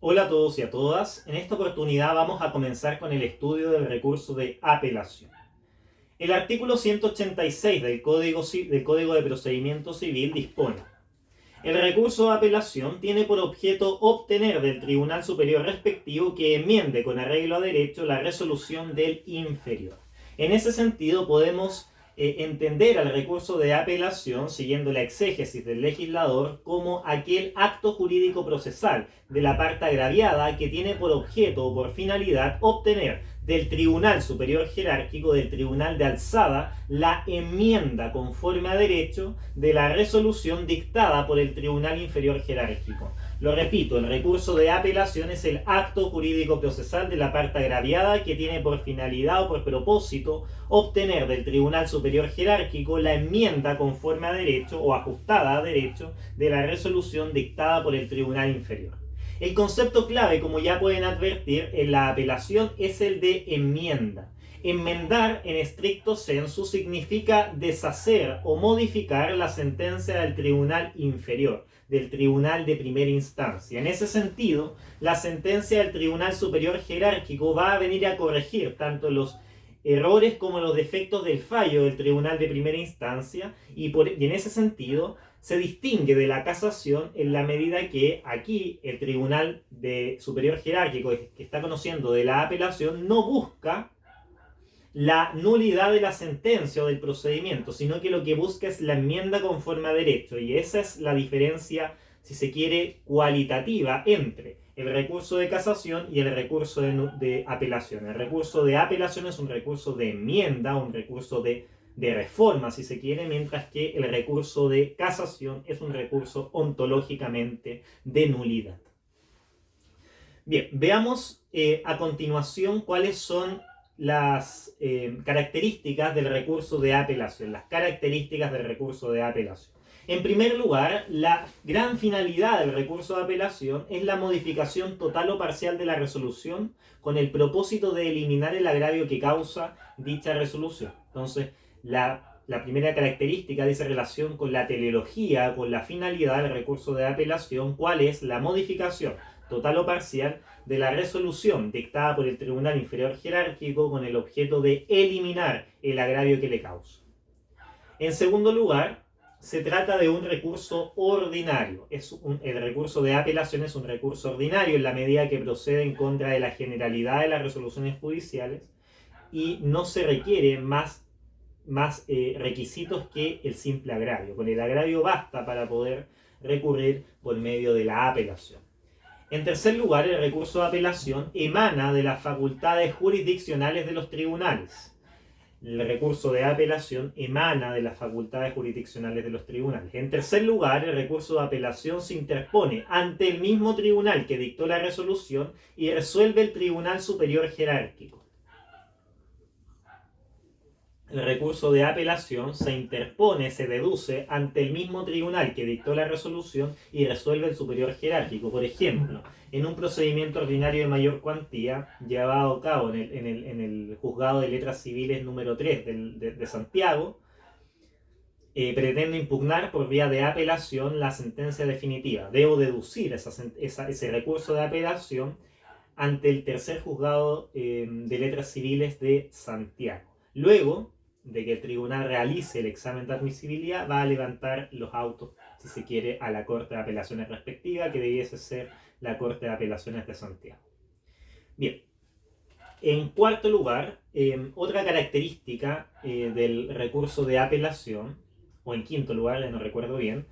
Hola a todos y a todas. En esta oportunidad vamos a comenzar con el estudio del recurso de apelación. El artículo 186 del Código de Procedimiento Civil dispone: el recurso de apelación tiene por objeto obtener del Tribunal Superior respectivo que enmiende con arreglo a derecho la resolución del inferior. En ese sentido podemos entender al recurso de apelación, siguiendo la exégesis del legislador, como aquel acto jurídico procesal de la parte agraviada que tiene por objeto o por finalidad obtener del Tribunal Superior Jerárquico, del Tribunal de Alzada, la enmienda conforme a derecho de la resolución dictada por el Tribunal Inferior Jerárquico. Lo repito, el recurso de apelación es el acto jurídico procesal de la parte agraviada que tiene por finalidad o por propósito obtener del Tribunal Superior Jerárquico la enmienda conforme a derecho o ajustada a derecho de la resolución dictada por el Tribunal Inferior. El concepto clave, como ya pueden advertir, en la apelación es el de enmienda. Enmendar en estricto sensu significa deshacer o modificar la sentencia del tribunal inferior, del tribunal de primera instancia. En ese sentido, la sentencia del tribunal superior jerárquico va a venir a corregir tanto los errores como los defectos del fallo del tribunal de primera instancia y en ese sentido se distingue de la casación en la medida que aquí el tribunal superior jerárquico que está conociendo de la apelación no busca la nulidad de la sentencia o del procedimiento, sino que lo que busca es la enmienda conforme a derecho, y esa es la diferencia, si se quiere, cualitativa entre el recurso de casación y el recurso de apelación. El recurso de apelación es un recurso de enmienda, un recurso de reforma, si se quiere, mientras que el recurso de casación es un recurso ontológicamente de nulidad. Bien, veamos a continuación cuáles son las características del recurso de apelación, las características del recurso de apelación. En primer lugar, la gran finalidad del recurso de apelación es la modificación total o parcial de la resolución con el propósito de eliminar el agravio que causa dicha resolución. Entonces, la primera característica dice relación con la teleología, con la finalidad del recurso de apelación, ¿cuál es? La modificación total o parcial de la resolución dictada por el Tribunal Inferior Jerárquico con el objeto de eliminar el agravio que le causa. En segundo lugar, se trata de un recurso ordinario. El recurso de apelación es un recurso ordinario en la medida que procede en contra de la generalidad de las resoluciones judiciales y no se requiere más requisitos que el simple agravio. Con el agravio basta para poder recurrir por medio de la apelación. En tercer lugar, el recurso de apelación emana de las facultades jurisdiccionales de los tribunales. El recurso de apelación emana de las facultades jurisdiccionales de los tribunales. En tercer lugar, el recurso de apelación se interpone ante el mismo tribunal que dictó la resolución y resuelve el Tribunal Superior Jerárquico. El recurso de apelación se interpone, se deduce ante el mismo tribunal que dictó la resolución y resuelve el superior jerárquico. Por ejemplo, en un procedimiento ordinario de mayor cuantía llevado a cabo en el Juzgado de Letras Civiles número 3 de Santiago, pretendo impugnar por vía de apelación la sentencia definitiva. Debo deducir ese recurso de apelación ante el tercer Juzgado de Letras Civiles de Santiago. Luego de que el tribunal realice el examen de admisibilidad, va a levantar los autos, si se quiere, a la Corte de Apelaciones respectiva, que debiese ser la Corte de Apelaciones de Santiago. Bien, en cuarto lugar, otra característica del recurso de apelación, o en quinto lugar, no recuerdo bien,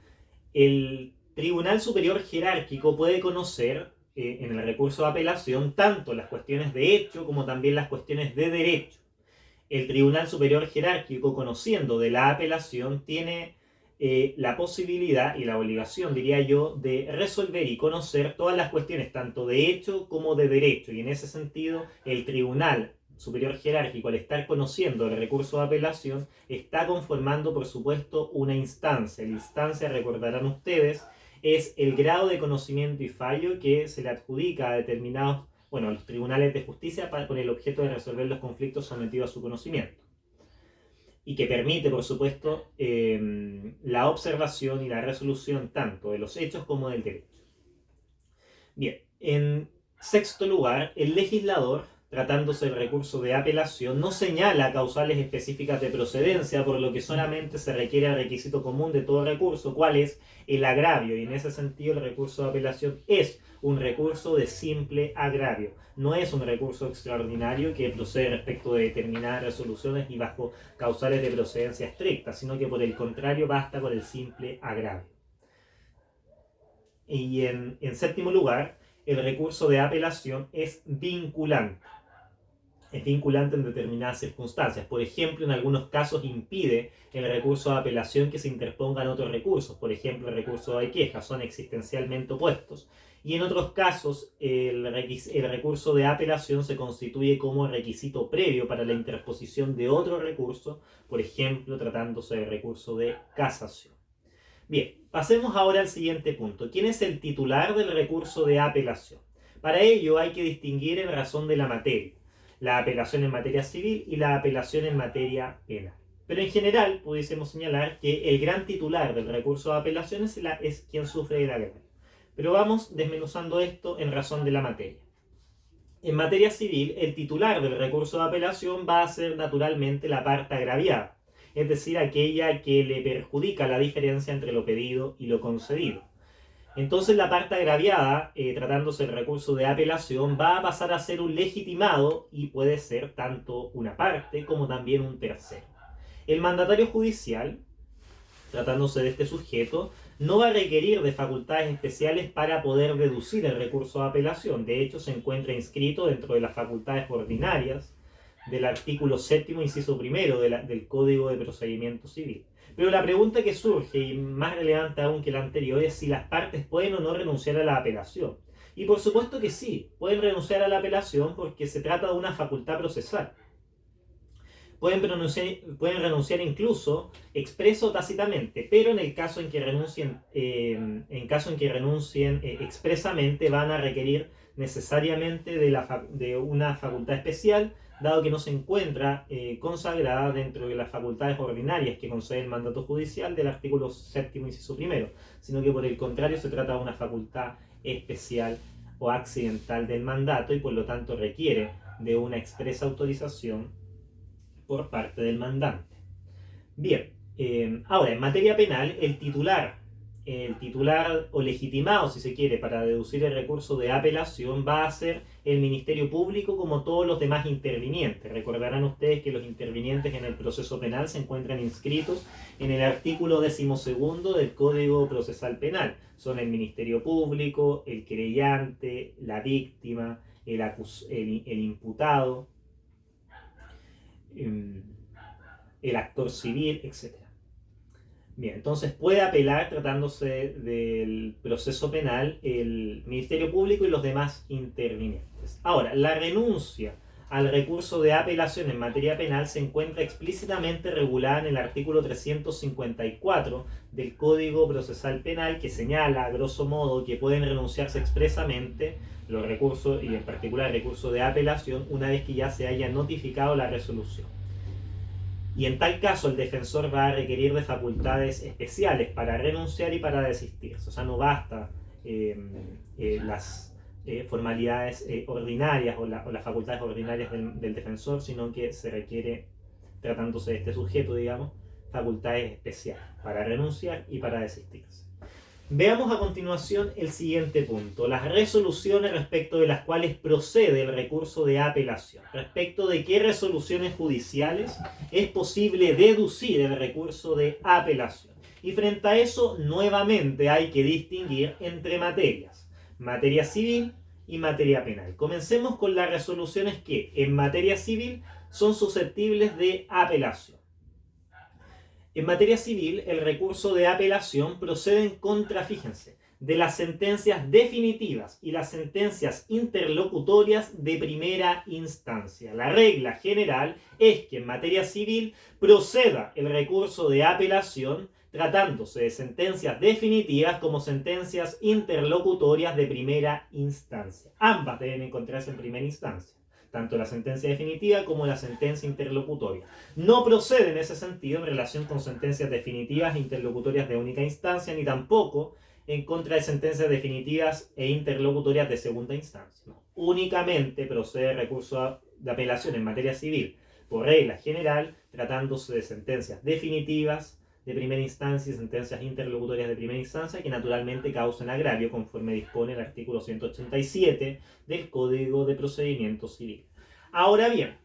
el Tribunal Superior Jerárquico puede conocer en el recurso de apelación tanto las cuestiones de hecho como también las cuestiones de derecho. El Tribunal Superior Jerárquico, conociendo de la apelación, tiene la posibilidad y la obligación, diría yo, de resolver y conocer todas las cuestiones, tanto de hecho como de derecho. Y en ese sentido, el Tribunal Superior Jerárquico, al estar conociendo el recurso de apelación, está conformando, por supuesto, una instancia. La instancia, recordarán ustedes, es el grado de conocimiento y fallo que se le adjudica a determinados los tribunales de justicia con el objeto de resolver los conflictos sometidos a su conocimiento. Y que permite, por supuesto, la observación y la resolución tanto de los hechos como del derecho. Bien, en sexto lugar, el legislador, tratándose del recurso de apelación, no señala causales específicas de procedencia, por lo que solamente se requiere el requisito común de todo recurso, cuál es el agravio, y en ese sentido el recurso de apelación es un recurso de simple agravio, no es un recurso extraordinario que procede respecto de determinadas resoluciones y bajo causales de procedencia estricta, sino que por el contrario basta con el simple agravio. Y en séptimo lugar, el recurso de apelación es vinculante. Es vinculante en determinadas circunstancias. Por ejemplo, en algunos casos impide el recurso de apelación que se interpongan otros recursos. Por ejemplo, el recurso de queja. Son existencialmente opuestos. Y en otros casos, el recurso de apelación se constituye como requisito previo para la interposición de otro recurso. Por ejemplo, tratándose de recurso de casación. Bien, pasemos ahora al siguiente punto. ¿Quién es el titular del recurso de apelación? Para ello hay que distinguir en razón de la materia, la apelación en materia civil y la apelación en materia penal. Pero en general pudiésemos señalar que el gran titular del recurso de apelación es quien sufre el agravio. Pero vamos desmenuzando esto en razón de la materia. En materia civil, el titular del recurso de apelación va a ser naturalmente la parte agraviada, es decir, aquella que le perjudica la diferencia entre lo pedido y lo concedido. Entonces la parte agraviada, tratándose del recurso de apelación, va a pasar a ser un legitimado y puede ser tanto una parte como también un tercero. El mandatario judicial, tratándose de este sujeto, no va a requerir de facultades especiales para poder deducir el recurso de apelación. De hecho, se encuentra inscrito dentro de las facultades ordinarias del artículo 7º, inciso primero del Código de Procedimiento Civil. Pero la pregunta que surge, y más relevante aún que la anterior, es si las partes pueden o no renunciar a la apelación. Y por supuesto que sí, pueden renunciar a la apelación porque se trata de una facultad procesal. Pueden renunciar incluso expreso o tácitamente, pero en el caso en que renuncien, expresamente, van a requerir necesariamente de una facultad especial, dado que no se encuentra consagrada dentro de las facultades ordinarias que concede el mandato judicial del artículo 7º, inciso primero, sino que por el contrario se trata de una facultad especial o accidental del mandato y por lo tanto requiere de una expresa autorización por parte del mandante. Bien, ahora en materia penal, el titular o legitimado, si se quiere, para deducir el recurso de apelación va a ser el Ministerio Público, como todos los demás intervinientes. Recordarán ustedes que los intervinientes en el proceso penal se encuentran inscritos en el artículo 12º del Código Procesal Penal. Son el Ministerio Público, el querellante, la víctima, el imputado, el actor civil, etc. Bien, entonces puede apelar, tratándose del proceso penal, el Ministerio Público y los demás intervinientes. Ahora, la renuncia al recurso de apelación en materia penal se encuentra explícitamente regulada en el artículo 354 del Código Procesal Penal, que señala, a grosso modo, que pueden renunciarse expresamente los recursos, y en particular el recurso de apelación, una vez que ya se haya notificado la resolución. Y en tal caso el defensor va a requerir de facultades especiales para renunciar y para desistirse. O sea, no basta las formalidades ordinarias o las facultades ordinarias del defensor, sino que se requiere, tratándose de este sujeto, digamos, facultades especiales para renunciar y para desistirse. Veamos a continuación el siguiente punto, las resoluciones respecto de las cuales procede el recurso de apelación. Respecto de qué resoluciones judiciales es posible deducir el recurso de apelación. Y frente a eso, nuevamente hay que distinguir entre materias, materia civil y materia penal. Comencemos con las resoluciones que en materia civil son susceptibles de apelación. En materia civil, el recurso de apelación procede en contra, fíjense, de las sentencias definitivas y las sentencias interlocutorias de primera instancia. La regla general es que en materia civil proceda el recurso de apelación tratándose de sentencias definitivas como sentencias interlocutorias de primera instancia. Ambas deben encontrarse en primera instancia, tanto la sentencia definitiva como la sentencia interlocutoria. No procede en ese sentido en relación con sentencias definitivas e interlocutorias de única instancia, ni tampoco en contra de sentencias definitivas e interlocutorias de segunda instancia. No. Únicamente procede recurso de apelación en materia civil por regla general, tratándose de sentencias definitivas de primera instancia y sentencias interlocutorias de primera instancia que naturalmente causan agravio conforme dispone el artículo 187 del Código de Procedimiento Civil. Ahora bien,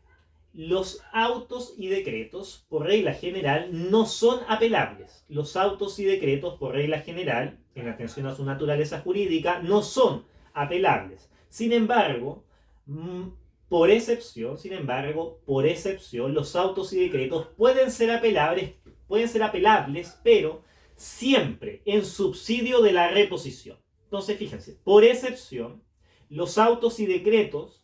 los autos y decretos, por regla general, no son apelables. Los autos y decretos, por regla general, en atención a su naturaleza jurídica, no son apelables. Sin embargo, por excepción, los autos y decretos pueden ser apelables, pero siempre en subsidio de la reposición. Entonces, fíjense, por excepción, los autos y decretos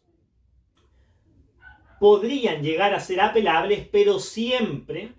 podrían llegar a ser apelables, pero siempre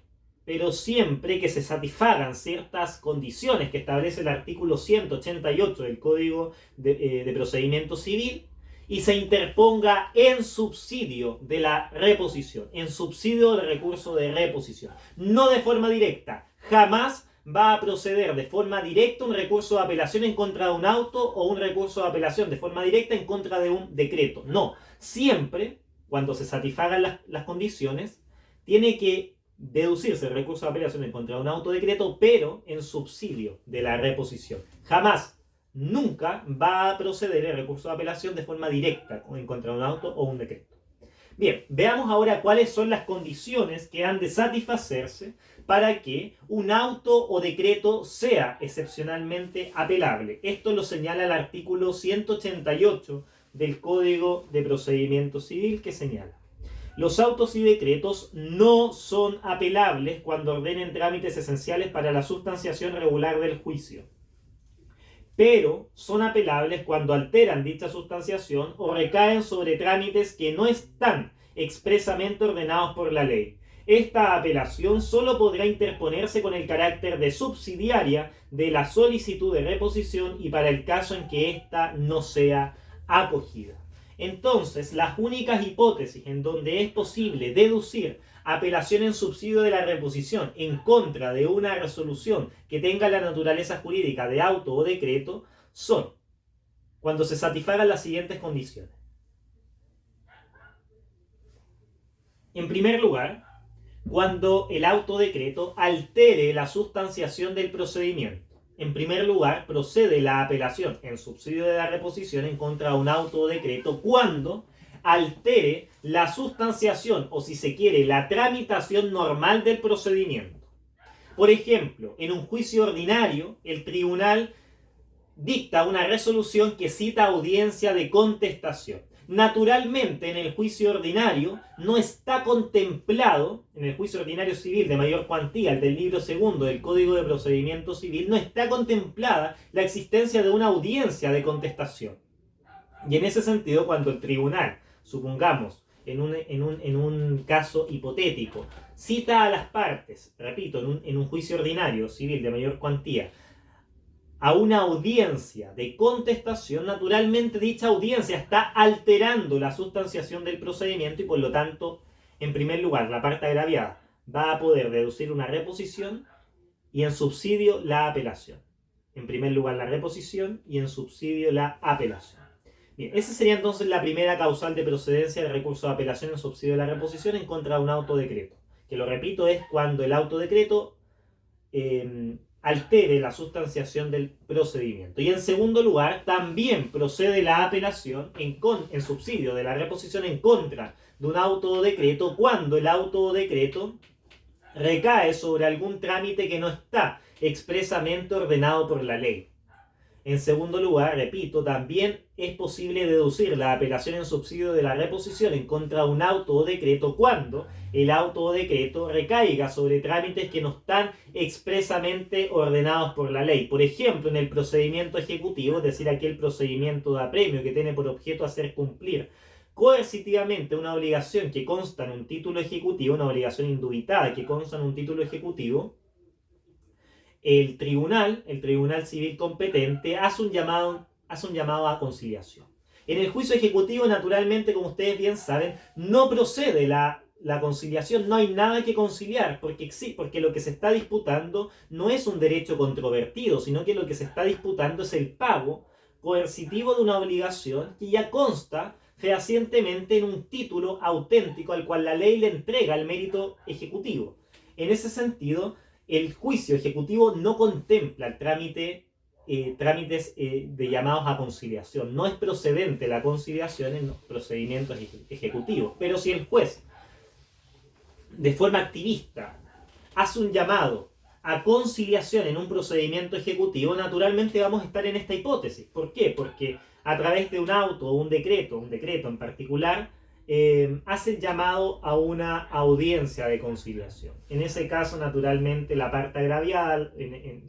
que se satisfagan ciertas condiciones que establece el artículo 188 del Código de Procedimiento Civil y se interponga en subsidio de la reposición, en subsidio del recurso de reposición. No de forma directa, jamás va a proceder de forma directa un recurso de apelación en contra de un auto o un recurso de apelación de forma directa en contra de un decreto. No, siempre cuando se satisfagan las condiciones, tiene que deducirse el recurso de apelación en contra de un autodecreto, pero en subsidio de la reposición. Jamás, nunca va a proceder el recurso de apelación de forma directa en contra de un auto o un decreto. Bien, veamos ahora cuáles son las condiciones que han de satisfacerse para que un auto o decreto sea excepcionalmente apelable. Esto lo señala el artículo 188 del Código de Procedimiento Civil, que señala: los autos y decretos no son apelables cuando ordenen trámites esenciales para la sustanciación regular del juicio, pero son apelables cuando alteran dicha sustanciación o recaen sobre trámites que no están expresamente ordenados por la ley. Esta apelación solo podrá interponerse con el carácter de subsidiaria de la solicitud de reposición y para el caso en que ésta no sea acogida. Entonces, las únicas hipótesis en donde es posible deducir apelación en subsidio de la reposición en contra de una resolución que tenga la naturaleza jurídica de auto o decreto son cuando se satisfagan las siguientes condiciones. En primer lugar, cuando el auto o decreto altere la sustanciación del procedimiento. En primer lugar, procede la apelación en subsidio de la reposición en contra de un auto o decreto cuando altere la sustanciación o, si se quiere, la tramitación normal del procedimiento. Por ejemplo, en un juicio ordinario, el tribunal dicta una resolución que cita audiencia de contestación. Naturalmente, en el juicio ordinario no está contemplado, en el juicio ordinario civil de mayor cuantía, el del libro segundo del Código de Procedimiento Civil, no está contemplada la existencia de una audiencia de contestación. Y en ese sentido, cuando el tribunal, supongamos, en un caso hipotético, cita a las partes, repito, en un juicio ordinario civil de mayor cuantía, a una audiencia de contestación, naturalmente dicha audiencia está alterando la sustanciación del procedimiento y por lo tanto, en primer lugar, la parte agraviada va a poder deducir una reposición y en subsidio la apelación. En primer lugar la reposición y en subsidio la apelación. Bien, esa sería entonces la primera causal de procedencia del recurso de apelación en subsidio de la reposición en contra de un autodecreto. Que lo repito, es cuando el autodecreto altere la sustanciación del procedimiento. Y en segundo lugar, también procede la apelación en subsidio de la reposición en contra de un auto o decreto cuando el auto o decreto recae sobre algún trámite que no está expresamente ordenado por la ley. En segundo lugar, repito, también es posible deducir la apelación en subsidio de la reposición en contra de un auto o decreto cuando el auto o decreto recaiga sobre trámites que no están expresamente ordenados por la ley. Por ejemplo, en el procedimiento ejecutivo, es decir, aquel procedimiento de apremio que tiene por objeto hacer cumplir coercitivamente una obligación que consta en un título ejecutivo, una obligación indubitada que consta en un título ejecutivo, el tribunal civil competente hace un llamado a conciliación. En el juicio ejecutivo, naturalmente, como ustedes bien saben, no procede la la conciliación, no hay nada que conciliar, porque lo que se está disputando no es un derecho controvertido, sino que lo que se está disputando es el pago coercitivo de una obligación que ya consta fehacientemente en un título auténtico al cual la ley le entrega el mérito ejecutivo. En ese sentido, el juicio ejecutivo no contempla el trámites de llamados a conciliación. No es procedente la conciliación en los procedimientos ejecutivos. Pero si el juez, de forma activista, hace un llamado a conciliación en un procedimiento ejecutivo, naturalmente vamos a estar en esta hipótesis. ¿Por qué? Porque a través de un auto o un decreto en particular, hace el llamado a una audiencia de conciliación. En ese caso, naturalmente, la parte agraviada,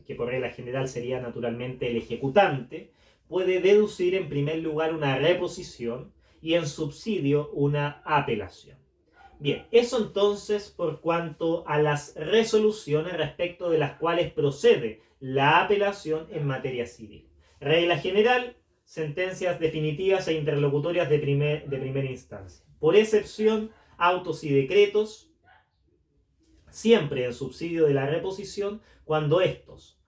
que por regla general sería naturalmente el ejecutante, puede deducir en primer lugar una reposición y en subsidio una apelación. Bien, eso entonces por cuanto a las resoluciones respecto de las cuales procede la apelación en materia civil. Regla general, sentencias definitivas e interlocutorias de primera instancia. Por excepción, autos y decretos, siempre en subsidio de la reposición, cuando estos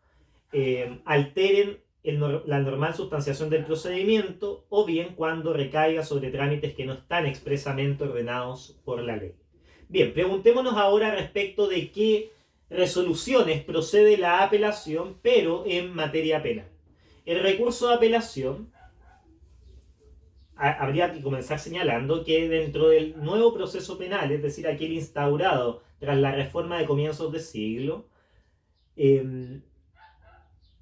alteren la normal sustanciación del procedimiento o bien cuando recaiga sobre trámites que no están expresamente ordenados por la ley. Bien, preguntémonos ahora respecto de qué resoluciones procede la apelación, pero en materia penal. El recurso de apelación, habría que comenzar señalando que dentro del nuevo proceso penal, es decir, aquel instaurado tras la reforma de comienzos de siglo,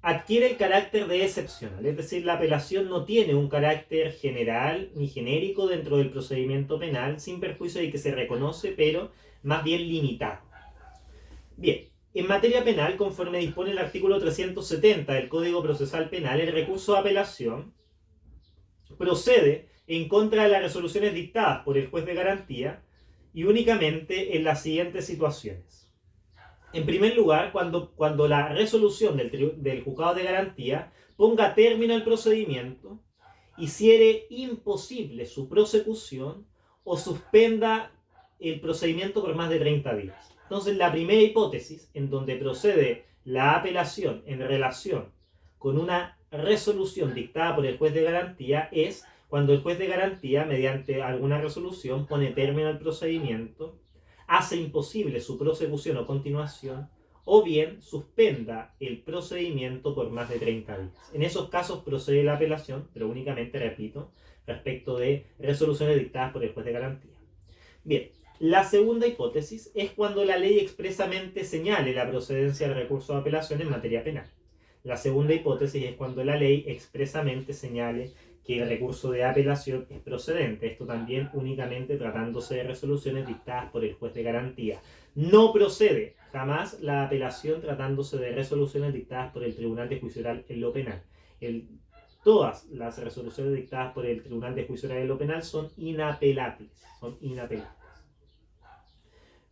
adquiere el carácter de excepcional, es decir, la apelación no tiene un carácter general ni genérico dentro del procedimiento penal, sin perjuicio de que se reconoce, pero más bien limitado. Bien, en materia penal, conforme dispone el artículo 370 del Código Procesal Penal, el recurso de apelación procede en contra de las resoluciones dictadas por el juez de garantía y únicamente en las siguientes situaciones. En primer lugar, cuando la resolución del juzgado de garantía ponga término al procedimiento, hiciere imposible su prosecución o suspenda el procedimiento por más de 30 días. Entonces, la primera hipótesis en donde procede la apelación en relación con una resolución dictada por el juez de garantía es cuando el juez de garantía, mediante alguna resolución, pone término al procedimiento, hace imposible su prosecución o continuación, o bien suspenda el procedimiento por más de 30 días. En esos casos procede la apelación, pero únicamente, repito, respecto de resoluciones dictadas por el juez de garantía. Bien, la segunda hipótesis es cuando la ley expresamente señale la procedencia del recurso de apelación en materia penal. La segunda hipótesis es cuando la ley expresamente señale que el recurso de apelación es procedente. Esto también únicamente tratándose de resoluciones dictadas por el juez de garantía. No procede jamás la apelación tratándose de resoluciones dictadas por el Tribunal de Juicio Oral en lo penal. Todas las resoluciones dictadas por el Tribunal de Juicio Oral en lo penal son inapelables.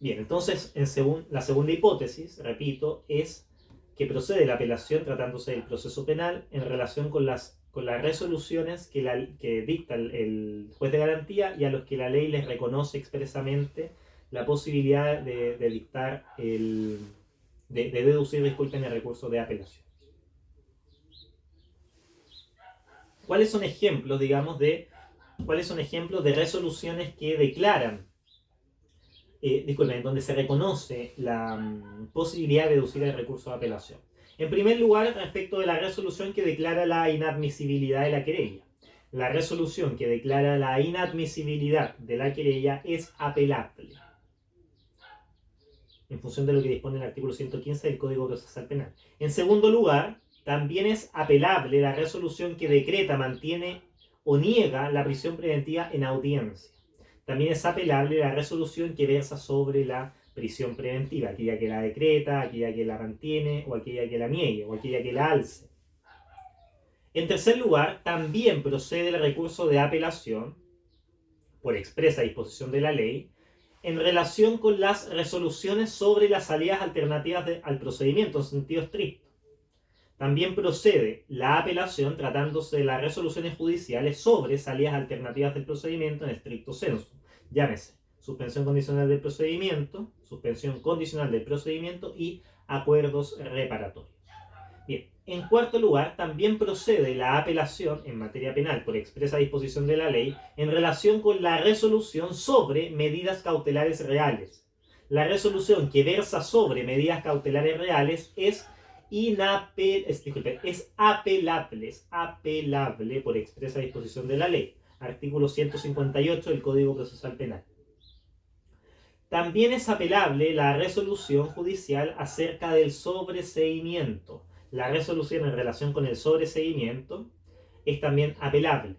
Bien, entonces la segunda hipótesis, repito, es que procede la apelación tratándose del proceso penal en relación con las resoluciones que dicta el juez de garantía y a los que la ley les reconoce expresamente la posibilidad de deducir, disculpen, el recurso de apelación. ¿Cuáles son ejemplos, de resoluciones que declaran, en donde se reconoce la posibilidad de deducir el recurso de apelación? En primer lugar, respecto de la resolución que declara la inadmisibilidad de la querella. La resolución que declara la inadmisibilidad de la querella es apelable, en función de lo que dispone el artículo 115 del Código Procesal Penal. En segundo lugar, también es apelable la resolución que decreta, mantiene o niega la prisión preventiva en audiencia. También es apelable la resolución que versa sobre la prisión preventiva, aquella que la decreta, aquella que la mantiene, o aquella que la niegue, o aquella que la alce. En tercer lugar, también procede el recurso de apelación, por expresa disposición de la ley, en relación con las resoluciones sobre las salidas alternativas al procedimiento en sentido estricto. También procede la apelación tratándose de las resoluciones judiciales sobre salidas alternativas del procedimiento en estricto sensu. Llámese suspensión condicional del procedimiento, suspensión condicional del procedimiento y acuerdos reparatorios. Bien, en cuarto lugar, también procede la apelación en materia penal por expresa disposición de la ley en relación con la resolución sobre medidas cautelares reales. La resolución que versa sobre medidas cautelares reales es apelable por expresa disposición de la ley. Artículo 158 del Código Procesal Penal. También es apelable la resolución judicial acerca del sobreseimiento. La resolución en relación con el sobreseimiento es también apelable.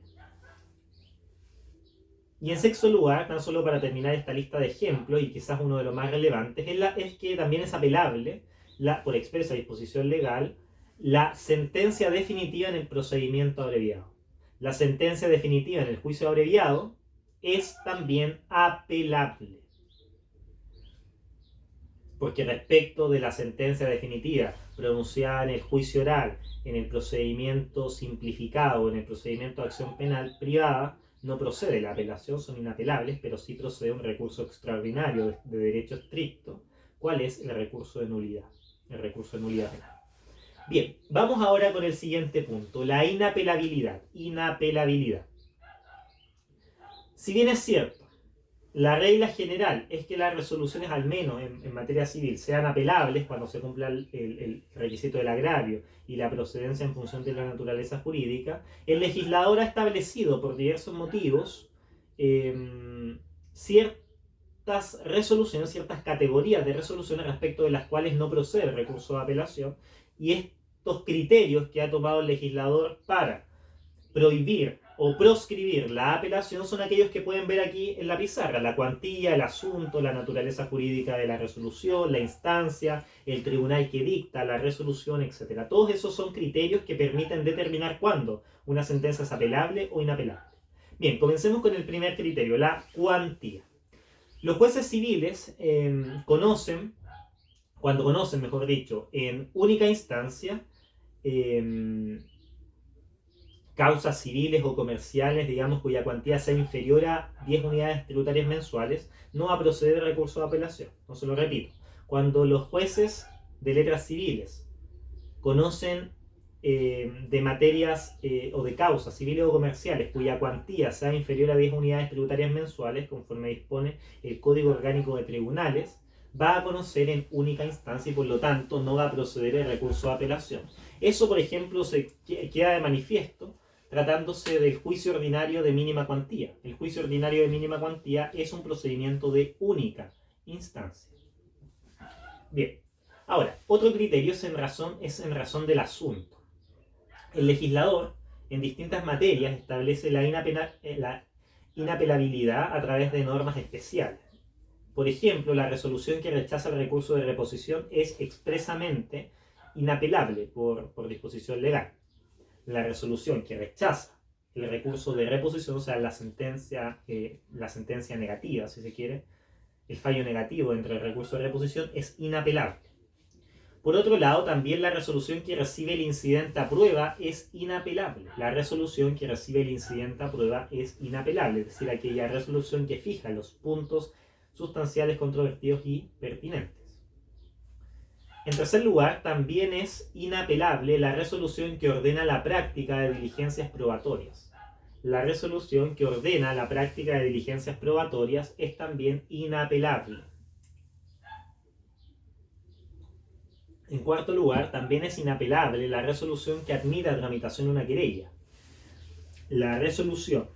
Y en sexto lugar, tan solo para terminar esta lista de ejemplos, y quizás uno de los más relevantes, es que también es apelable, por expresa disposición legal, la sentencia definitiva en el procedimiento abreviado. La sentencia definitiva en el juicio abreviado es también apelable. Porque respecto de la sentencia definitiva pronunciada en el juicio oral, en el procedimiento simplificado o en el procedimiento de acción penal privada, no procede la apelación, son inapelables, pero sí procede un recurso extraordinario de derecho estricto. ¿Cuál es el recurso de nulidad? El recurso de nulidad penal. Bien, vamos ahora con el siguiente punto, la inapelabilidad. Inapelabilidad. Si bien es cierto, la regla general es que las resoluciones, al menos en materia civil, sean apelables cuando se cumpla el requisito del agravio y la procedencia en función de la naturaleza jurídica. El legislador ha establecido por diversos motivos ciertas resoluciones, ciertas categorías de resoluciones respecto de las cuales no procede el recurso de apelación, y estos criterios que ha tomado el legislador para prohibir o proscribir la apelación son aquellos que pueden ver aquí en la pizarra: la cuantía, el asunto, la naturaleza jurídica de la resolución, la instancia, el tribunal que dicta la resolución, etc. Todos esos son criterios que permiten determinar cuándo una sentencia es apelable o inapelable. Bien, comencemos con el primer criterio, la cuantía. Los jueces civiles cuando conocen, mejor dicho, en única instancia, causas civiles o comerciales, digamos, cuya cuantía sea inferior a 10 unidades tributarias mensuales, no va a proceder el recurso de apelación. No se lo repito. Cuando los jueces de letras civiles conocen de materias o de causas civiles o comerciales cuya cuantía sea inferior a 10 unidades tributarias mensuales, conforme dispone el Código Orgánico de Tribunales, va a conocer en única instancia y por lo tanto no va a proceder el recurso de apelación. Eso, por ejemplo, se queda de manifiesto tratándose del juicio ordinario de mínima cuantía. El juicio ordinario de mínima cuantía es un procedimiento de única instancia. Bien, ahora, otro criterio es en razón del asunto. El legislador, en distintas materias, establece la inapelabilidad a través de normas especiales. Por ejemplo, la resolución que rechaza el recurso de reposición es expresamente inapelable por disposición legal. La resolución que rechaza el recurso de reposición, o sea, la sentencia negativa, si se quiere, el fallo negativo dentro del recurso de reposición, es inapelable. Por otro lado, también la resolución que recibe el incidente a prueba es inapelable. La resolución que recibe el incidente a prueba es inapelable, es decir, aquella resolución que fija los puntos sustanciales controvertidos y pertinentes. En tercer lugar, también es inapelable la resolución que ordena la práctica de diligencias probatorias. La resolución que ordena la práctica de diligencias probatorias es también inapelable. En cuarto lugar, también es inapelable la resolución que admite a tramitación una querella. La resolución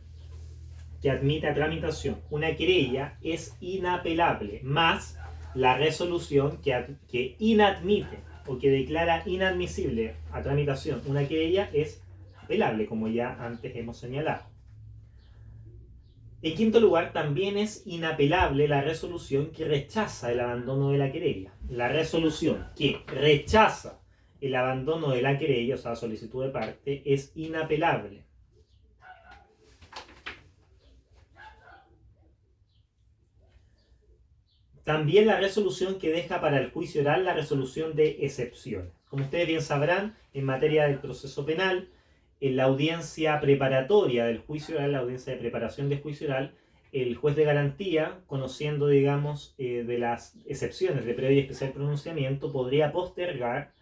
que admite a tramitación una querella es inapelable, más la resolución que inadmite o que declara inadmisible a tramitación una querella es apelable, como ya antes hemos señalado. En quinto lugar, también es inapelable la resolución que rechaza el abandono de la querella. La resolución que rechaza el abandono de la querella, o sea, solicitud de parte, es inapelable. También la resolución que deja para el juicio oral la resolución de excepciones. Como ustedes bien sabrán, en materia del proceso penal, en la audiencia preparatoria del juicio oral, la audiencia de preparación del juicio oral, el juez de garantía, conociendo, digamos, de las excepciones de previo y especial pronunciamiento, podría postergar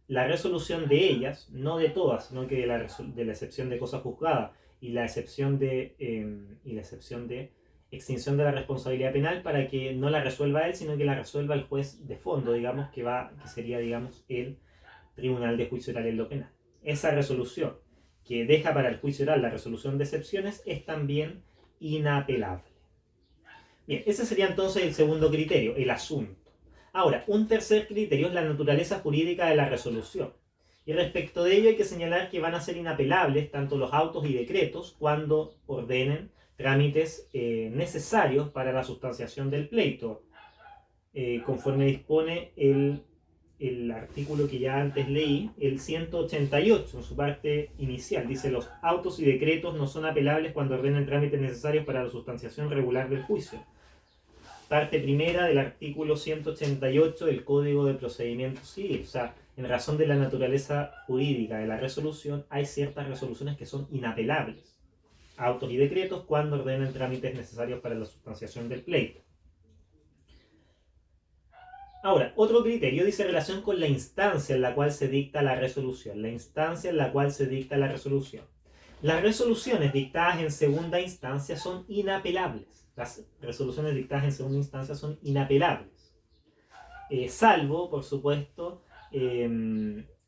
la resolución de ellas, no de todas, sino que de la excepción de cosa juzgada y la excepción de extinción de la responsabilidad penal, para que no la resuelva él, sino que la resuelva el juez de fondo, digamos, que sería, digamos, el Tribunal de Juicio Oral en lo penal. Esa resolución que deja para el juicio oral la resolución de excepciones es también inapelable. Bien, ese sería entonces el segundo criterio, el asunto. Ahora, un tercer criterio es la naturaleza jurídica de la resolución. Y respecto de ello hay que señalar que van a ser inapelables tanto los autos y decretos cuando ordenen trámites necesarios para la sustanciación del pleito, conforme dispone el artículo que ya antes leí, el 188, en su parte inicial. Dice: los autos y decretos no son apelables cuando ordenen trámites necesarios para la sustanciación regular del juicio. Parte primera del artículo 188 del Código de Procedimiento Civil. O sea, en razón de la naturaleza jurídica de la resolución, hay ciertas resoluciones que son inapelables. Autos y decretos cuando ordenen trámites necesarios para la sustanciación del pleito. Ahora, otro criterio dice relación con la instancia en la cual se dicta la resolución. La instancia en la cual se dicta la resolución. Las resoluciones dictadas en segunda instancia son inapelables. Las resoluciones dictadas en segunda instancia son inapelables. Salvo, por supuesto,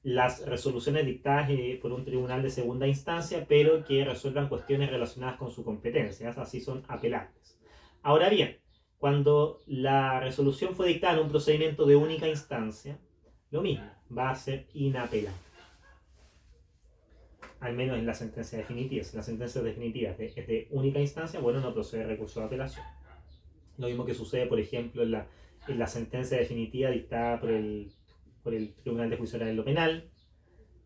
las resoluciones dictadas por un tribunal de segunda instancia, pero que resuelvan cuestiones relacionadas con su competencia. Así son apelables. Ahora bien, cuando la resolución fue dictada en un procedimiento de única instancia, lo mismo, va a ser inapelable. Al menos en la sentencia definitiva. Si la sentencia definitiva es de única instancia, bueno, no procede recurso de apelación. Lo mismo que sucede, por ejemplo, en la sentencia definitiva dictada por el Tribunal de Juicio Oral en lo penal,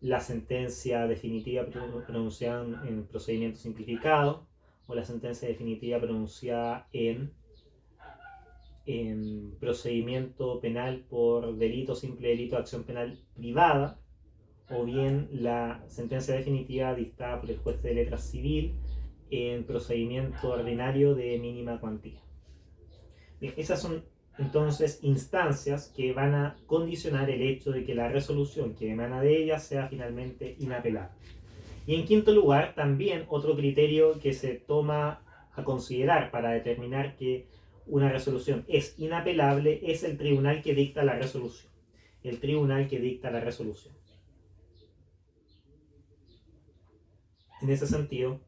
la sentencia definitiva pronunciada en procedimiento simplificado, o la sentencia definitiva pronunciada en procedimiento penal por delito, simple delito de acción penal privada, o bien la sentencia definitiva dictada por el juez de letra civil en procedimiento ordinario de mínima cuantía. Bien, esas son entonces instancias que van a condicionar el hecho de que la resolución que emana de ellas sea finalmente inapelable. Y en quinto lugar, también otro criterio que se toma a considerar para determinar que una resolución es inapelable es el tribunal que dicta la resolución. El tribunal que dicta la resolución. En ese sentido,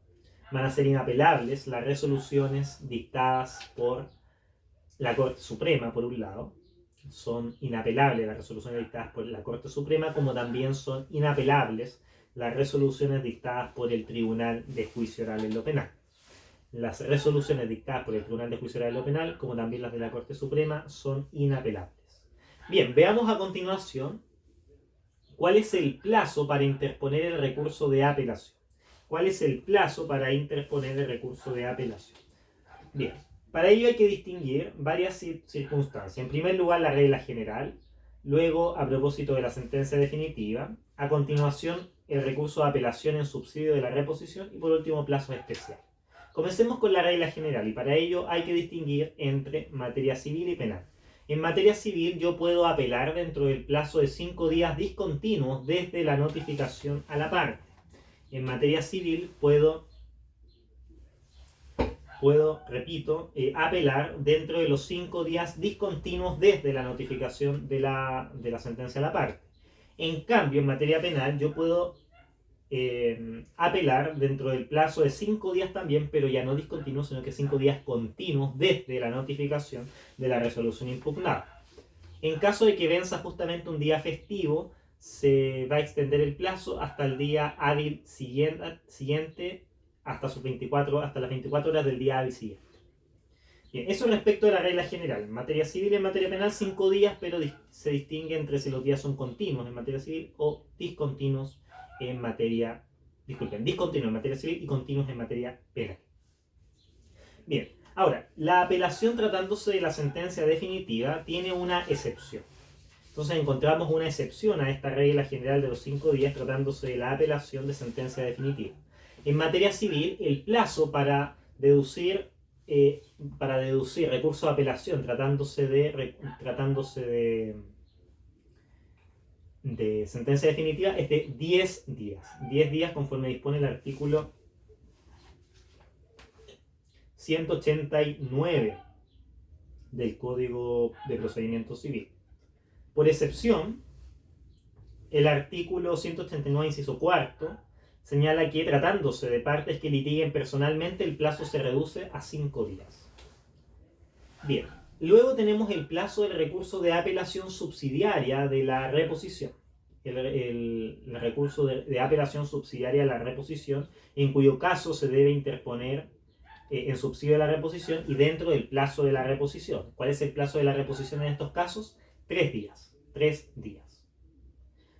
van a ser inapelables las resoluciones dictadas por la Corte Suprema, por un lado. Son inapelables las resoluciones dictadas por la Corte Suprema, como también son inapelables las resoluciones dictadas por el Tribunal de Juicio Oral en lo penal. Las resoluciones dictadas por el Tribunal de Juicio Oral en lo penal, como también las de la Corte Suprema, son inapelables. Bien, veamos a continuación cuál es el plazo para interponer el recurso de apelación. ¿Cuál es el plazo para interponer el recurso de apelación? Bien, para ello hay que distinguir varias circunstancias. En primer lugar, la regla general. Luego, a propósito de la sentencia definitiva. A continuación, el recurso de apelación en subsidio de la reposición. Y por último, plazos especiales. Comencemos con la regla general. Y para ello hay que distinguir entre materia civil y penal. En materia civil, yo puedo apelar dentro del plazo de 5 días discontinuos desde la notificación a la parte. En materia civil puedo, repito, apelar dentro de los 5 días discontinuos desde la notificación de la sentencia a la parte. En cambio, en materia penal yo puedo apelar dentro del plazo de 5 días también, pero ya no discontinuos, sino que 5 días continuos desde la notificación de la resolución impugnada. En caso de que venza justamente un día festivo, se va a extender el plazo hasta el día hábil siguiente, hasta las 24 horas del día hábil siguiente. Bien, eso respecto de la regla general. En materia civil y en materia penal, 5 días, pero se distingue entre si los días son continuos en materia civil o discontinuos en materia... discontinuos en materia civil y continuos en materia penal. Bien, ahora, la apelación tratándose de la sentencia definitiva tiene una excepción. Entonces encontramos una excepción a esta regla general de los 5 días tratándose de la apelación de sentencia definitiva. En materia civil, el plazo para deducir para deducir recurso de apelación tratándose de sentencia definitiva es de 10 días. 10 días conforme dispone el artículo 189 del Código de Procedimiento Civil. Por excepción, el artículo 189, inciso cuarto, señala que tratándose de partes que litiguen personalmente, el plazo se reduce a 5 días. Bien, luego tenemos el plazo del recurso de apelación subsidiaria de la reposición. El recurso de apelación subsidiaria de la reposición, en cuyo caso se debe interponer en subsidio de la reposición y dentro del plazo de la reposición. ¿Cuál es el plazo de la reposición en estos casos? 3 días. 3 días.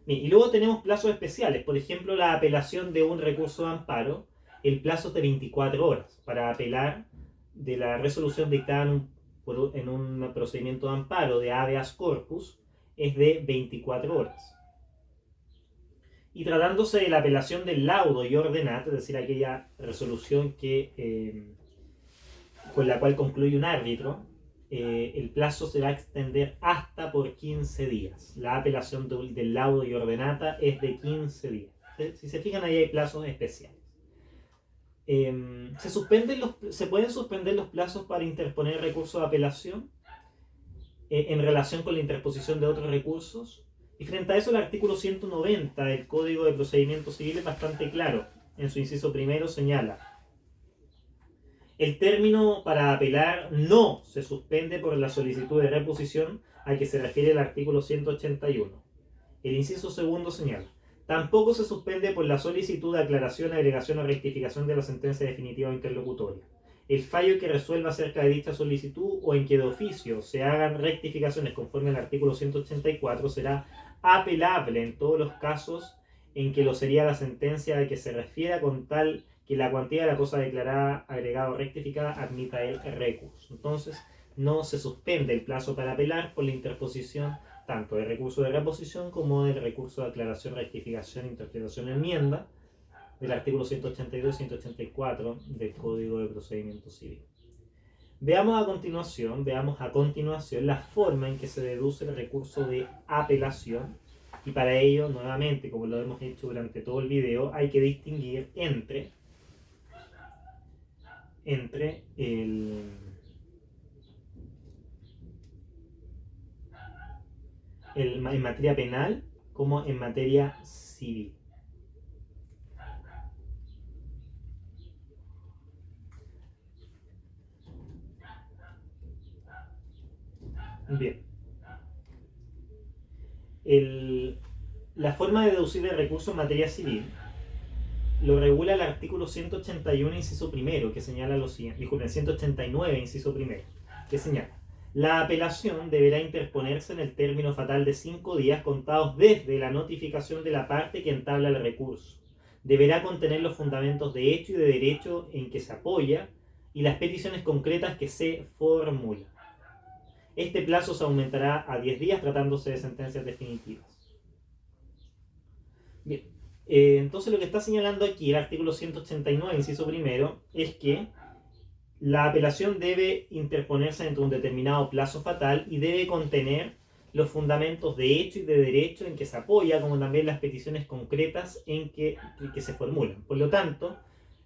Bien, y luego tenemos plazos especiales. Por ejemplo, la apelación de un recurso de amparo. El plazo es de 24 horas para apelar de la resolución dictada en un procedimiento de amparo de habeas corpus. Es de 24 horas. Y tratándose de la apelación del laudo y ordenat, es decir, aquella resolución con la cual concluye un árbitro, el plazo se va a extender hasta por 15 días. La apelación del laudo y ordenata es de 15 días. Si se fijan, ahí hay plazos especiales. Se pueden suspender los plazos para interponer recursos de apelación en relación con la interposición de otros recursos. Y frente a eso, el artículo 190 del Código de Procedimiento Civil es bastante claro. En su inciso primero señala: el término para apelar no se suspende por la solicitud de reposición a que se refiere el artículo 181. El inciso segundo señala: tampoco se suspende por la solicitud de aclaración, agregación o rectificación de la sentencia definitiva o interlocutoria. El fallo que resuelva acerca de dicha solicitud o en que de oficio se hagan rectificaciones conforme al artículo 184 será apelable en todos los casos en que lo sería la sentencia de que se refiera, con tal que la cuantía de la cosa declarada, agregada o rectificada admita el recurso. Entonces, no se suspende el plazo para apelar por la interposición tanto del recurso de reposición como del recurso de aclaración, rectificación, interpretación, enmienda del artículo 182 y 184 del Código de Procedimiento Civil. Veamos a continuación la forma en que se deduce el recurso de apelación, y para ello, nuevamente, como lo hemos hecho durante todo el video, hay que distinguir en materia penal como en materia civil. Bien. La forma de deducir el recurso en materia civil lo regula el artículo 181, inciso primero, que señala lo siguiente. Disculpen, 189, inciso primero, que señala: la apelación deberá interponerse en el término fatal de 5 días contados desde la notificación de la parte que entabla el recurso. Deberá contener los fundamentos de hecho y de derecho en que se apoya y las peticiones concretas que se formulan. Este plazo se aumentará a 10 días tratándose de sentencias definitivas. Bien, entonces lo que está señalando aquí el artículo 189, inciso primero, es que la apelación debe interponerse dentro de un determinado plazo fatal y debe contener los fundamentos de hecho y de derecho en que se apoya, como también las peticiones concretas en que se formulan. Por lo tanto,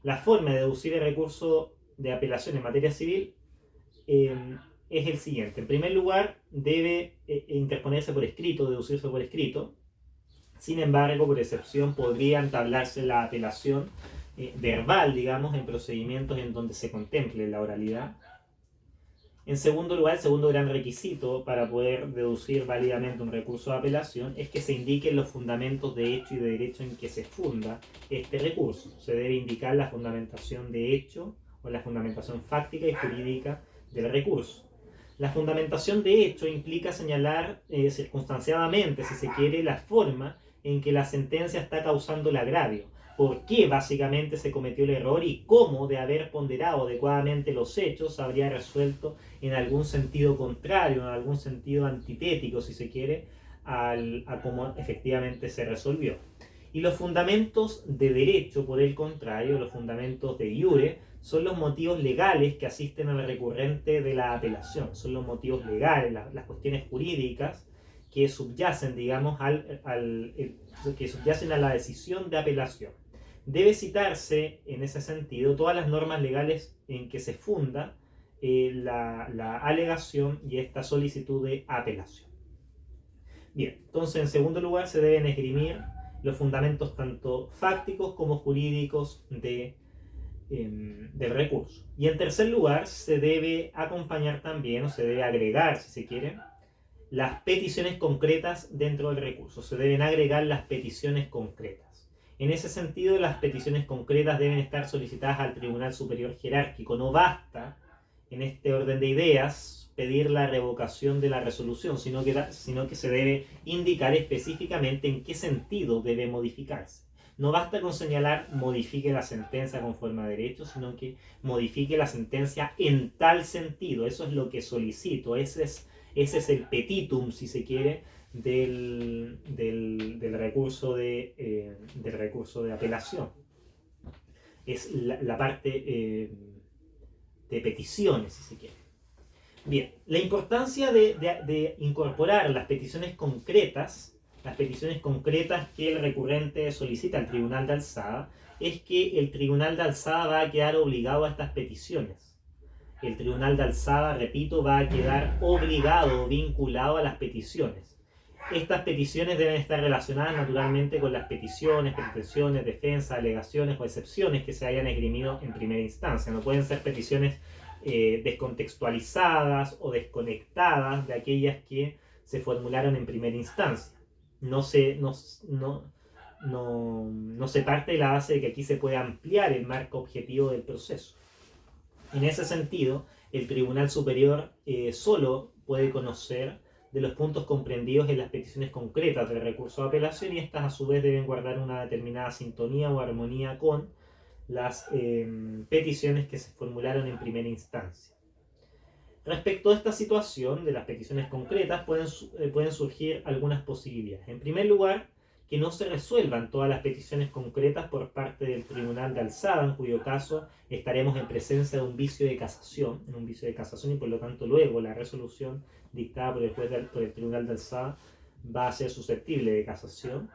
la forma de deducir el recurso de apelación en materia civil es el siguiente. En primer lugar, debe interponerse por escrito, deducirse por escrito. Sin embargo, por excepción, podría entablarse la apelación verbal, digamos, en procedimientos en donde se contemple la oralidad. En segundo lugar, el segundo gran requisito para poder deducir válidamente un recurso de apelación es que se indiquen los fundamentos de hecho y de derecho en que se funda este recurso. Se debe indicar la fundamentación de hecho o la fundamentación fáctica y jurídica del recurso. La fundamentación de hecho implica señalar circunstanciadamente, si se quiere, la forma en que la sentencia está causando el agravio, por qué básicamente se cometió el error y cómo, de haber ponderado adecuadamente los hechos, habría resuelto en algún sentido contrario, en algún sentido antitético, si se quiere, a cómo efectivamente se resolvió. Y los fundamentos de derecho, por el contrario, los fundamentos de iure, son los motivos legales que asisten al recurrente de la apelación. Son los motivos legales, las cuestiones jurídicas que subyacen, digamos, que subyacen a la decisión de apelación. Debe citarse, en ese sentido, todas las normas legales en que se funda la alegación y esta solicitud de apelación. Bien, entonces en segundo lugar se deben esgrimir los fundamentos tanto fácticos como jurídicos del recurso. Y en tercer lugar se debe acompañar también, o se debe agregar, si se quiere, las peticiones concretas dentro del recurso. Se deben agregar las peticiones concretas. En ese sentido, las peticiones concretas deben estar solicitadas al Tribunal Superior Jerárquico. No basta, en este orden de ideas, pedir la revocación de la resolución, sino que se debe indicar específicamente en qué sentido debe modificarse. No basta con señalar modifique la sentencia conforme a derecho, sino que modifique la sentencia en tal sentido. Eso es lo que solicito. Ese es el petitum, si se quiere, del recurso de apelación. Es la parte de peticiones, si se quiere. Bien, la importancia de incorporar las peticiones concretas que el recurrente solicita al tribunal de alzada, es que el tribunal de alzada va a quedar obligado a estas peticiones. El tribunal de alzada, repito, va a quedar obligado o vinculado a las peticiones. Estas peticiones deben estar relacionadas naturalmente con las peticiones, pretensiones, defensas, alegaciones o excepciones que se hayan esgrimido en primera instancia. No pueden ser peticiones descontextualizadas o desconectadas de aquellas que se formularon en primera instancia. No se parte de la base de que aquí se puede ampliar el marco objetivo del proceso. En ese sentido, el Tribunal Superior solo puede conocer de los puntos comprendidos en las peticiones concretas del recurso de apelación, y estas a su vez deben guardar una determinada sintonía o armonía con las peticiones que se formularon en primera instancia. Respecto a esta situación de las peticiones concretas pueden surgir algunas posibilidades. En primer lugar, que no se resuelvan todas las peticiones concretas por parte del tribunal de alzada, en cuyo caso estaremos en presencia de un vicio de casación, y por lo tanto luego la resolución dictada por el juez por el tribunal de alzada va a ser susceptible de casación.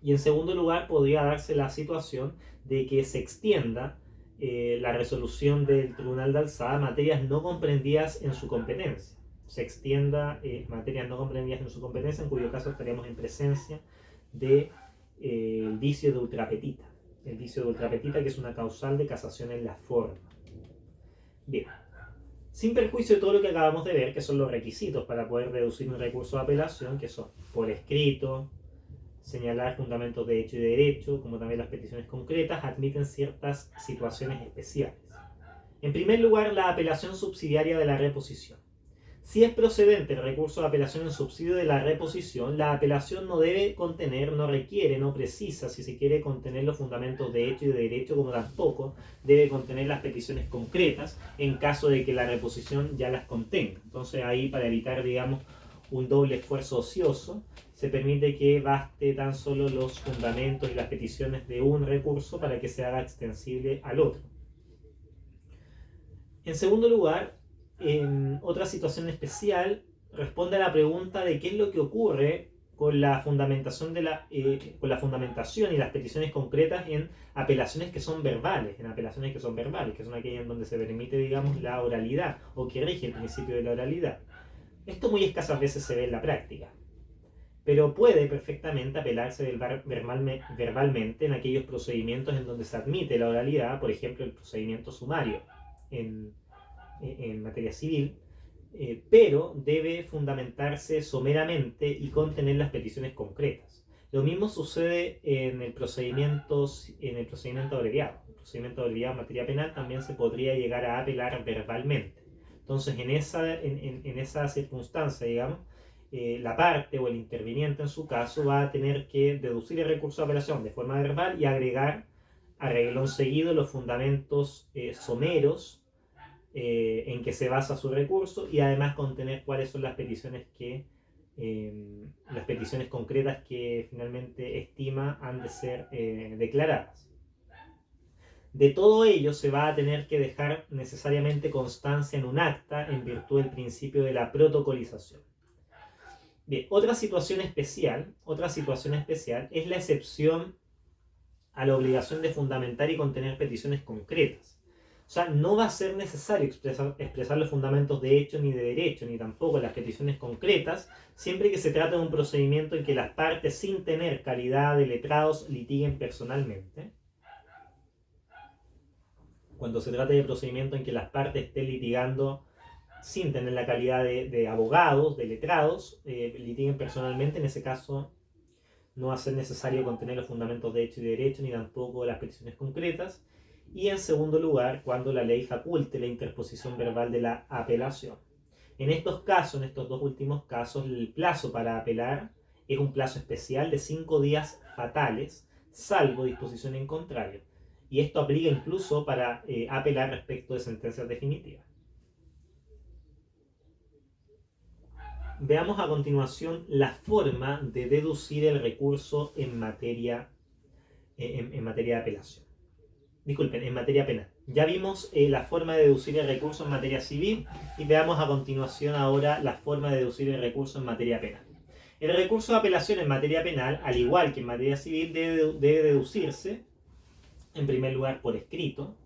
Y en segundo lugar, podría darse la situación de que se extienda la resolución del tribunal de alzada a materias no comprendidas en su competencia. Materias no comprendidas en su competencia, en cuyo caso estaríamos en presencia del vicio de ultrapetita. El vicio de ultrapetita, que es una causal de casación en la forma. Bien. Sin perjuicio de todo lo que acabamos de ver, que son los requisitos para poder reducir un recurso de apelación, que son por escrito, señalar fundamentos de hecho y de derecho, como también las peticiones concretas, admiten ciertas situaciones especiales. En primer lugar, la apelación subsidiaria de la reposición. Si es procedente el recurso de apelación en subsidio de la reposición, la apelación no debe contener, no requiere, no precisa, si se quiere, contener los fundamentos de hecho y de derecho, como tampoco debe contener las peticiones concretas en caso de que la reposición ya las contenga. Entonces ahí, para evitar, digamos, un doble esfuerzo ocioso, se permite que baste tan solo los fundamentos y las peticiones de un recurso para que se haga extensible al otro. En segundo lugar, otra situación especial responde a la pregunta de qué es lo que ocurre con la fundamentación y las peticiones concretas en apelaciones que son verbales, que son aquellas en donde se permite, digamos, la oralidad, o que rige el principio de la oralidad. Esto muy escasas veces se ve en la práctica, pero puede perfectamente apelarse verbalmente en aquellos procedimientos en donde se admite la oralidad, por ejemplo el procedimiento sumario en materia civil, pero debe fundamentarse someramente y contener las peticiones concretas. Lo mismo sucede en el procedimiento abreviado. El procedimiento abreviado en materia penal también se podría llegar a apelar verbalmente. Entonces, en esa circunstancia, digamos, la parte o el interviniente en su caso va a tener que deducir el recurso de apelación de forma verbal y agregar a reglón seguido los fundamentos someros en que se basa su recurso, y además contener cuáles son las peticiones concretas que finalmente estima han de ser declaradas. De todo ello se va a tener que dejar necesariamente constancia en un acta en virtud del principio de la protocolización. Bien, otra situación especial es la excepción a la obligación de fundamentar y contener peticiones concretas. O sea, no va a ser necesario expresar los fundamentos de hecho ni de derecho, ni tampoco las peticiones concretas, siempre que se trate de un procedimiento en que las partes, sin tener calidad de letrados, litiguen personalmente. Cuando se trate de procedimiento en que las partes estén litigando sin tener la calidad de abogados, de letrados, litiguen personalmente, en ese caso no va a ser necesario contener los fundamentos de hecho y de derecho, ni tampoco las peticiones concretas. Y en segundo lugar, cuando la ley faculte la interposición verbal de la apelación. En estos casos, en estos dos últimos casos, el plazo para apelar es un plazo especial de 5 días fatales, salvo disposición en contrario. Y esto aplica incluso para apelar respecto de sentencias definitivas. Veamos a continuación la forma de deducir el recurso en materia de apelación. Disculpen, en materia penal. Ya vimos la forma de deducir el recurso en materia civil y veamos a continuación ahora la forma de deducir el recurso en materia penal. El recurso de apelación en materia penal, al igual que en materia civil, debe deducirse en primer lugar por escrito,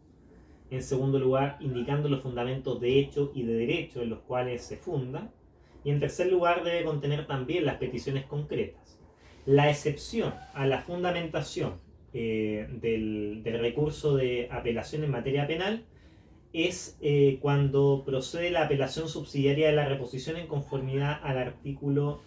en segundo lugar indicando los fundamentos de hecho y de derecho en los cuales se funda, y en tercer lugar debe contener también las peticiones concretas. La excepción a la fundamentación del recurso de apelación en materia penal es cuando procede la apelación subsidiaria de la reposición en conformidad al artículo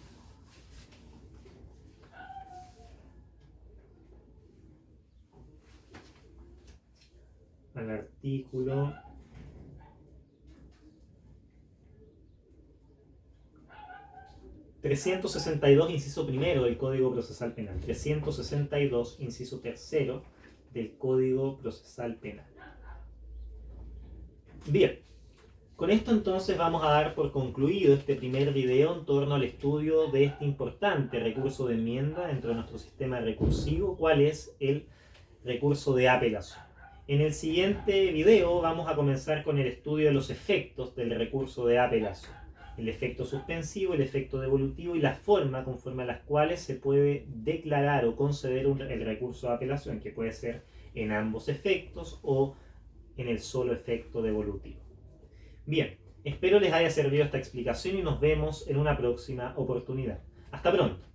362, inciso primero del Código Procesal Penal. 362, inciso tercero del Código Procesal Penal. Bien, con esto entonces vamos a dar por concluido este primer video en torno al estudio de este importante recurso de enmienda dentro de nuestro sistema recursivo, cuál es el recurso de apelación. En el siguiente video vamos a comenzar con el estudio de los efectos del recurso de apelación. El efecto suspensivo, el efecto devolutivo y la forma conforme a las cuales se puede declarar o conceder el recurso de apelación, que puede ser en ambos efectos o en el solo efecto devolutivo. Bien, espero les haya servido esta explicación y nos vemos en una próxima oportunidad. Hasta pronto.